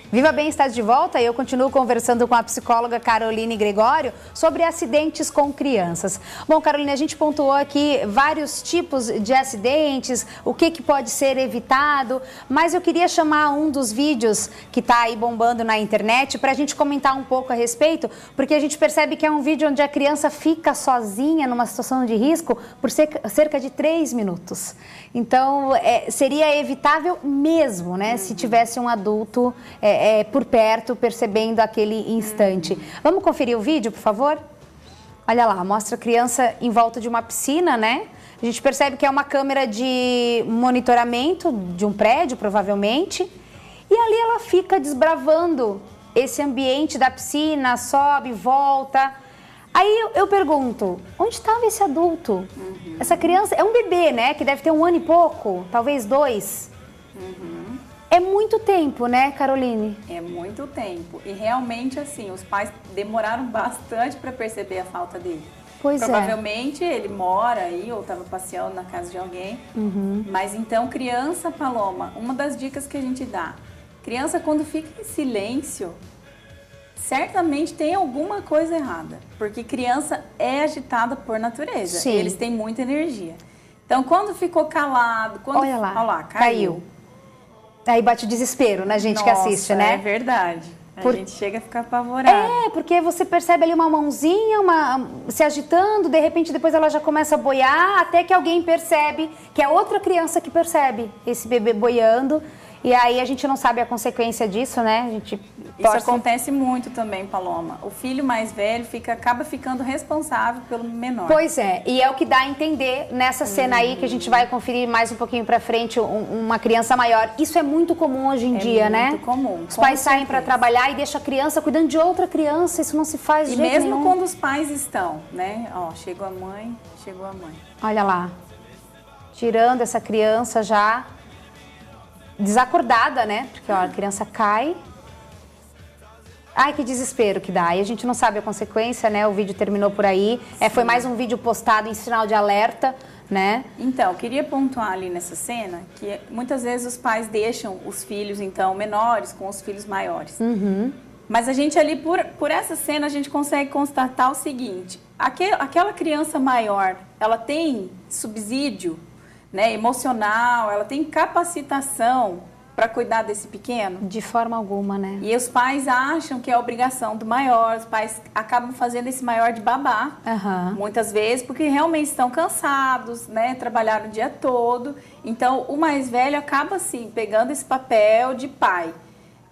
Viva Bem está de volta e eu continuo conversando com a psicóloga Caroline Gregório sobre acidentes com crianças. Bom, Caroline, a gente pontuou aqui vários tipos de acidentes, o que pode ser evitado, mas eu queria chamar um dos vídeos que está aí bombando na internet para a gente comentar um pouco a respeito, porque a gente percebe que é um vídeo onde a criança fica sozinha numa situação de risco por cerca de 3 minutos. Então, seria evitável mesmo, né, se tivesse um adulto por perto, percebendo aquele instante. Vamos conferir o vídeo, por favor? Olha lá, mostra a criança em volta de uma piscina, né? A gente percebe que é uma câmera de monitoramento de um prédio, provavelmente. E ali ela fica desbravando esse ambiente da piscina, sobe, volta. Aí eu pergunto, onde estava esse adulto? Essa criança é um bebê, né? Que deve ter 1 ano e pouco, talvez 2. É muito tempo, né, Caroline? É muito tempo. E realmente, assim, os pais demoraram bastante para perceber a falta dele. Pois Provavelmente ele mora aí ou estava passeando na casa de alguém. Mas então, criança, Paloma, uma das dicas que a gente dá. Criança, quando fica em silêncio, certamente tem alguma coisa errada. Porque criança é agitada por natureza. Sim. Eles têm muita energia. Então, quando ficou calado... Olha lá, olha lá, caiu. Aí bate o desespero na gente que assiste, né? É verdade. A gente chega a ficar apavorada. Porque você percebe ali uma mãozinha se agitando, de repente depois ela já começa a boiar, até que alguém percebe, que é outra criança que percebe esse bebê boiando. E aí a gente não sabe a consequência disso, né? Isso acontece muito também, Paloma. O filho mais velho acaba ficando responsável pelo menor. Pois é, e é o que dá a entender nessa cena aí, que a gente vai conferir mais um pouquinho pra frente, uma criança maior. Isso é muito comum hoje em dia, né? É muito comum. Os pais saem pra trabalhar e deixam a criança cuidando de outra criança, isso não se faz de jeito nenhum. E mesmo quando os pais estão, né? Ó, chegou a mãe. Olha lá, tirando essa criança já desacordada, né? Porque ó, a criança cai. Ai, que desespero que dá. E a gente não sabe a consequência, né? O vídeo terminou por aí. Foi mais um vídeo postado em sinal de alerta, né? Então, queria pontuar ali nessa cena que muitas vezes os pais deixam os filhos, então, menores com os filhos maiores. Mas a gente ali, por essa cena, a gente consegue constatar o seguinte. Aquela criança maior, ela tem subsídio, né, emocional, ela tem capacitação para cuidar desse pequeno? De forma alguma, né? E os pais acham que é obrigação do maior, os pais acabam fazendo esse maior de babá, muitas vezes, porque realmente estão cansados, né, trabalharam o dia todo. Então, o mais velho acaba, assim, pegando esse papel de pai.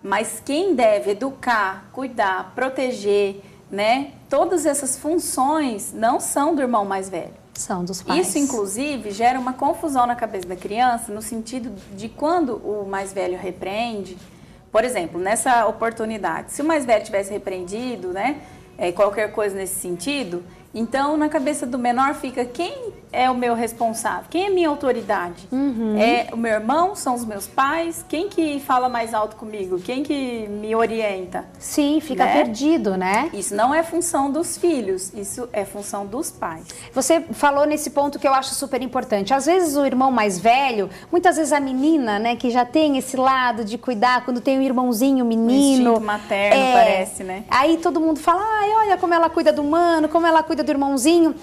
Mas quem deve educar, cuidar, proteger, né, todas essas funções não são do irmão mais velho. São dos pais. Isso, inclusive, gera uma confusão na cabeça da criança, no sentido de quando o mais velho repreende, por exemplo, nessa oportunidade, se o mais velho tivesse repreendido, né, qualquer coisa nesse sentido, então na cabeça do menor fica: quem é o meu responsável? Quem é minha autoridade? É o meu irmão? São os meus pais? Quem que fala mais alto comigo? Quem que me orienta? Sim, fica perdido, né? Isso não é função dos filhos, isso é função dos pais. Você falou nesse ponto que eu acho super importante. Às vezes o irmão mais velho, muitas vezes a menina, né, que já tem esse lado de cuidar, quando tem um irmãozinho menino. Um instinto materno, parece, né? Aí todo mundo fala: ai, olha como ela cuida do mano, como ela cuida do irmãozinho.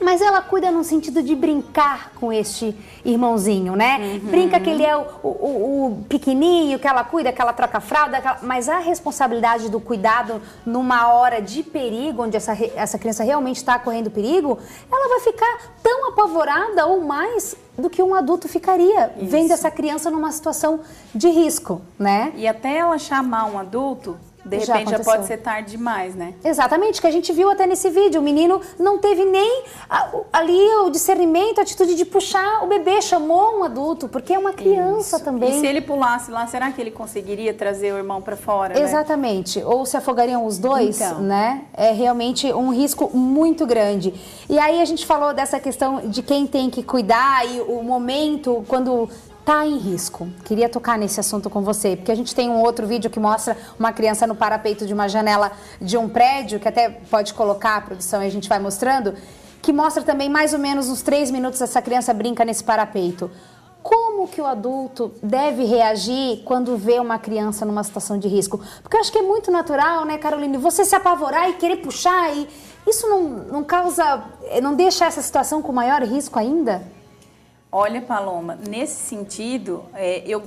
Mas ela cuida no sentido de brincar com este irmãozinho, né? Brinca que ele é o pequenininho, que ela cuida, que ela troca a fralda, mas a responsabilidade do cuidado numa hora de perigo, onde essa criança realmente está correndo perigo, ela vai ficar tão apavorada ou mais do que um adulto ficaria, vendo essa criança numa situação de risco, né? E até ela chamar um adulto, de repente já pode ser tarde demais, né? Exatamente, que a gente viu até nesse vídeo. O menino não teve nem ali o discernimento, a atitude de puxar o bebê, chamou um adulto, porque é uma criança também. E se ele pulasse lá, será que ele conseguiria trazer o irmão para fora? Exatamente, né? Ou se afogariam os dois, né? É realmente um risco muito grande. E aí a gente falou dessa questão de quem tem que cuidar e o momento quando tá em risco. Queria tocar nesse assunto com você, porque a gente tem um outro vídeo que mostra uma criança no parapeito de uma janela de um prédio, que até pode colocar a produção e a gente vai mostrando, que mostra também mais ou menos uns 3 minutos essa criança brinca nesse parapeito. como que o adulto deve reagir quando vê uma criança numa situação de risco? Porque eu acho que é muito natural, né, Caroline, você se apavorar e querer puxar, e isso não causa, não deixa essa situação com maior risco ainda? Olha, Paloma, nesse sentido,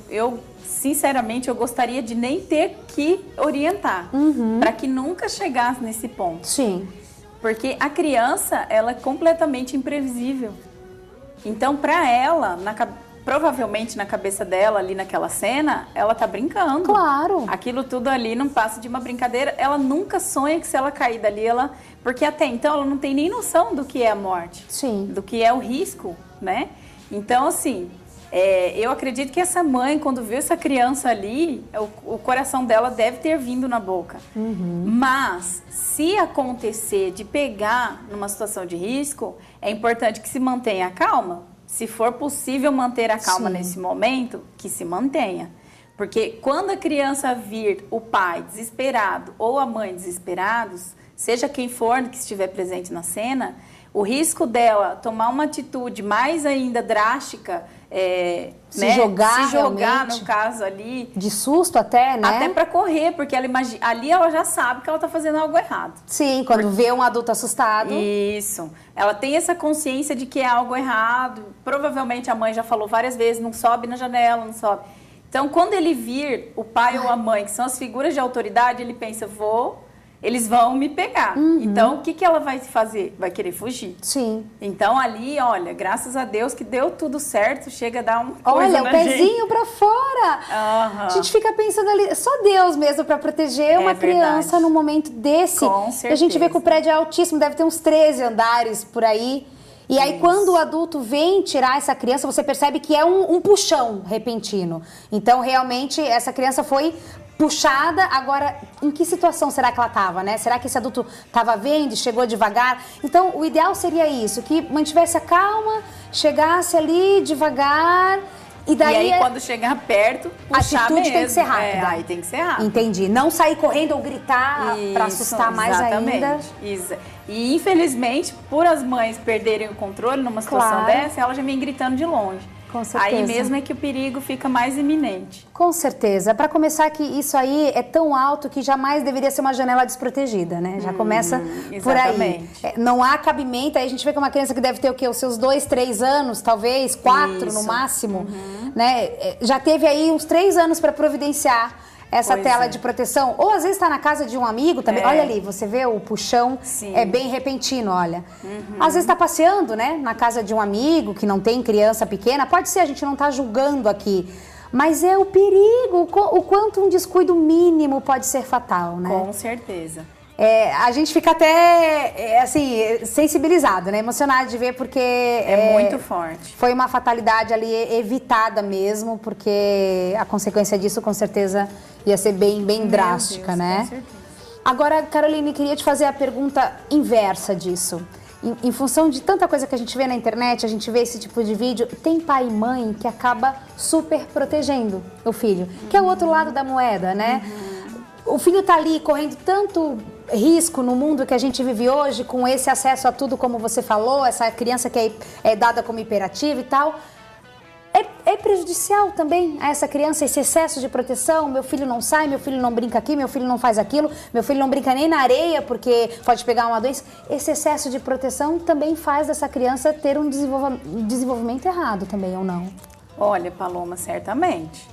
eu sinceramente, eu gostaria de nem ter que orientar, para que nunca chegasse nesse ponto. Sim. Porque a criança, ela é completamente imprevisível. Então, para ela, provavelmente na cabeça dela, ali naquela cena, ela tá brincando. Claro. Aquilo tudo ali não passa de uma brincadeira. Ela nunca sonha que se ela cair dali, porque até então ela não tem nem noção do que é a morte. Sim. Do que é o risco, né? Então, assim, eu acredito que essa mãe, quando viu essa criança ali, o coração dela deve ter vindo na boca. Mas, se acontecer de pegar numa situação de risco, é importante que se mantenha a calma. Se for possível manter a calma nesse momento, que se mantenha. Porque quando a criança vir o pai desesperado ou a mãe desesperados, seja quem for que estiver presente na cena, o risco dela tomar uma atitude mais ainda drástica, se jogar no caso ali. De susto até, né? Até para correr, porque ela ali ela já sabe que ela está fazendo algo errado. Sim, quando vê um adulto assustado. Isso. Ela tem essa consciência de que é algo errado. Provavelmente a mãe já falou várias vezes, não sobe na janela, não sobe. Então, quando ele vir o pai ou a mãe, que são as figuras de autoridade, ele pensa, eles vão me pegar. Então, o que ela vai fazer? Vai querer fugir. Sim. Então, ali, olha, graças a Deus que deu tudo certo, chega a dar uma coisa Olha, o pezinho pra fora. A gente fica pensando ali, só Deus mesmo pra proteger uma criança num momento desse. Com certeza. A gente vê que o prédio é altíssimo, deve ter uns 13 andares por aí. E aí, quando o adulto vem tirar essa criança, você percebe que é um puxão repentino. Então, realmente, essa criança foi puxada. Agora, em que situação será que ela estava, né? Será que esse adulto estava vendo e chegou devagar? Então, o ideal seria isso, que mantivesse a calma, chegasse ali devagar. E aí, quando chegar perto, puxar a atitude mesmo. tem que ser rápida. Aí tem que ser rápido. Entendi. Não sair correndo ou gritar para assustar mais ainda. Isso. E, infelizmente, por as mães perderem o controle numa situação dessa, ela já vem gritando de longe. Com certeza. Aí mesmo é que o perigo fica mais iminente. Com certeza. Para começar, que isso aí é tão alto que jamais deveria ser uma janela desprotegida, né? Já começa por aí. Não há cabimento. Aí a gente vê que é uma criança que deve ter o quê? Os seus 2, 3 anos, talvez, 4 no máximo. Né? Já teve aí uns 3 anos para providenciar essa tela de proteção, ou às vezes está na casa de um amigo também. Olha ali, você vê o puxão, é bem repentino, olha. Às vezes está passeando, né, na casa de um amigo que não tem criança pequena, pode ser, a gente não está julgando aqui, mas é o perigo, o quanto um descuido mínimo pode ser fatal, né? Com certeza. A gente fica até, assim, sensibilizado, né? Emocionado de ver, porque... É muito forte. Foi uma fatalidade ali evitada mesmo, porque a consequência disso, com certeza, ia ser bem drástica, né? Com certeza. Agora, Caroline, queria te fazer a pergunta inversa disso. Em função de tanta coisa que a gente vê na internet, a gente vê esse tipo de vídeo, tem pai e mãe que acaba super protegendo o filho, que é o outro lado da moeda, né? O filho tá ali correndo tanto risco no mundo que a gente vive hoje, com esse acesso a tudo, como você falou, essa criança que é dada como hiperativa e tal. É prejudicial também a essa criança esse excesso de proteção? Meu filho não sai, meu filho não brinca aqui, meu filho não faz aquilo, meu filho não brinca nem na areia porque pode pegar uma doença. Esse excesso de proteção também faz dessa criança ter um desenvolvimento errado também, ou não? Olha, Paloma, certamente.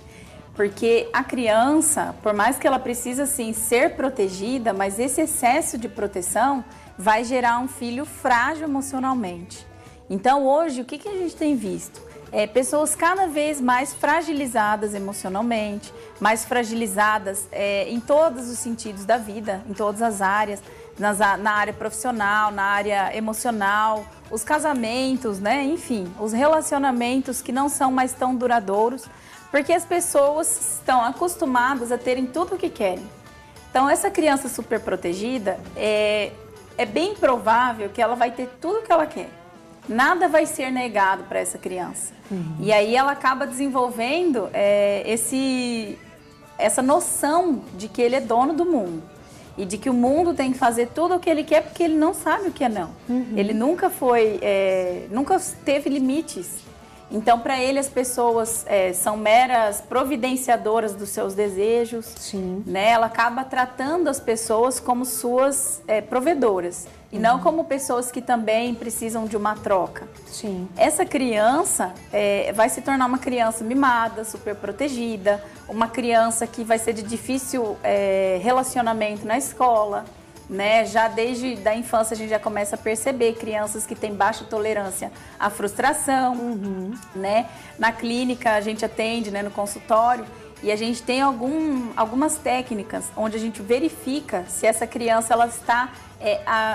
Porque a criança, por mais que ela precise, sim, ser protegida, mas esse excesso de proteção vai gerar um filho frágil emocionalmente. Então, hoje, o que a gente tem visto? Pessoas cada vez mais fragilizadas emocionalmente, mais fragilizadas em todos os sentidos da vida, em todas as áreas, na área profissional, na área emocional, os casamentos, né? Enfim, os relacionamentos que não são mais tão duradouros, porque as pessoas estão acostumadas a terem tudo o que querem. Então, essa criança super protegida, é bem provável que ela vai ter tudo o que ela quer. Nada vai ser negado para essa criança. E aí ela acaba desenvolvendo essa noção de que ele é dono do mundo. E de que o mundo tem que fazer tudo o que ele quer, porque ele não sabe o que é não. Ele nunca nunca teve limites. Então, para ele, as pessoas são meras providenciadoras dos seus desejos. Sim. Né? Ela acaba tratando as pessoas como suas provedoras e não como pessoas que também precisam de uma troca. Sim. Essa criança vai se tornar uma criança mimada, super protegida, uma criança que vai ser de difícil relacionamento na escola. Né? Já desde a infância a gente já começa a perceber crianças que têm baixa tolerância à frustração. Né? Na clínica a gente atende, né, no consultório, e a gente tem algumas técnicas onde a gente verifica se essa criança ela está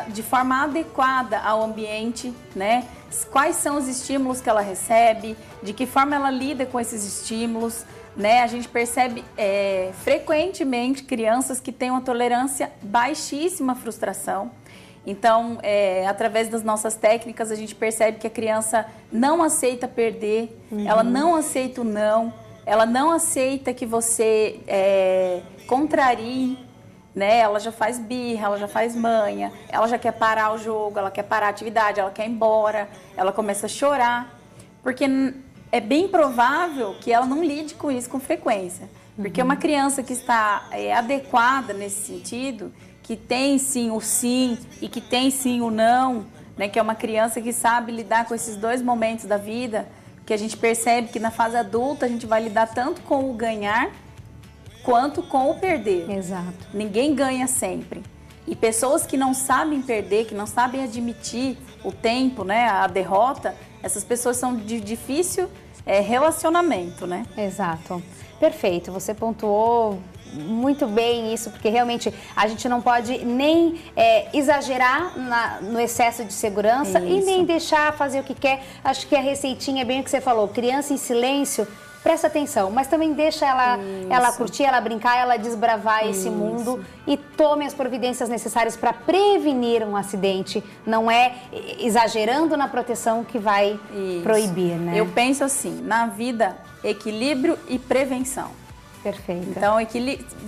de forma adequada ao ambiente, né? Quais são os estímulos que ela recebe, de que forma ela lida com esses estímulos. Né? A gente percebe frequentemente crianças que têm uma tolerância baixíssima à frustração. Então, através das nossas técnicas, a gente percebe que a criança não aceita perder, ela não aceita o não, ela não aceita que você contrarie, né? Ela já faz birra, ela já faz manha, ela já quer parar o jogo, ela quer parar a atividade, ela quer ir embora, ela começa a chorar, porque é bem provável que ela não lide com isso com frequência. Porque uma criança que está adequada nesse sentido, que tem sim o sim e que tem sim o não, né, que é uma criança que sabe lidar com esses dois momentos da vida, que a gente percebe que na fase adulta a gente vai lidar tanto com o ganhar quanto com o perder. Exato. Ninguém ganha sempre. E pessoas que não sabem perder, que não sabem admitir o tempo, né, a derrota, essas pessoas são de difícil relacionamento, né? Exato. Perfeito. Você pontuou muito bem isso, porque realmente a gente não pode nem exagerar no excesso de segurança e nem deixar fazer o que quer. Acho que a receitinha é bem o que você falou, criança em silêncio. Presta atenção, mas também deixa ela curtir, ela brincar, ela desbravar esse mundo e tome as providências necessárias para prevenir um acidente. Não é exagerando na proteção que vai proibir, né? Eu penso assim, na vida, equilíbrio e prevenção. Perfeito. Então,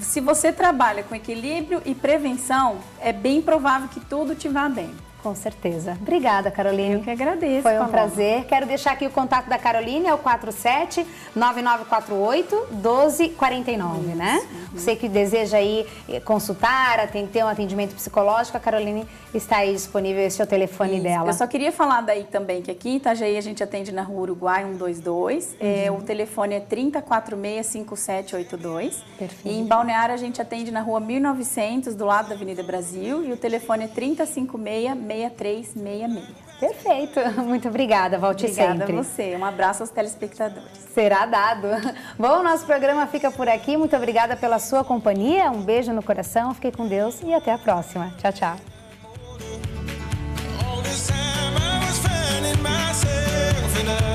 se você trabalha com equilíbrio e prevenção, é bem provável que tudo te vá bem. Com certeza. Obrigada, Caroline. Eu que agradeço. Foi um prazer. Quero deixar aqui o contato da Caroline, é o 47-9948-1249, né? Você que deseja aí consultar, ter um atendimento psicológico, a Caroline está aí disponível, esse é o telefone dela. Eu só queria falar daí também que aqui em Itajaí a gente atende na Rua Uruguai 122, o telefone é 3046-5782. Perfeito. E em Balneário a gente atende na Rua 1900, do lado da Avenida Brasil, e o telefone é 3056-6366. Perfeito. Muito obrigada. Volte sempre. Obrigada a você. Um abraço aos telespectadores. Será dado. Bom, nosso programa fica por aqui. Muito obrigada pela sua companhia. Um beijo no coração. Fique com Deus e até a próxima. Tchau, tchau. All this time I was finding myself in a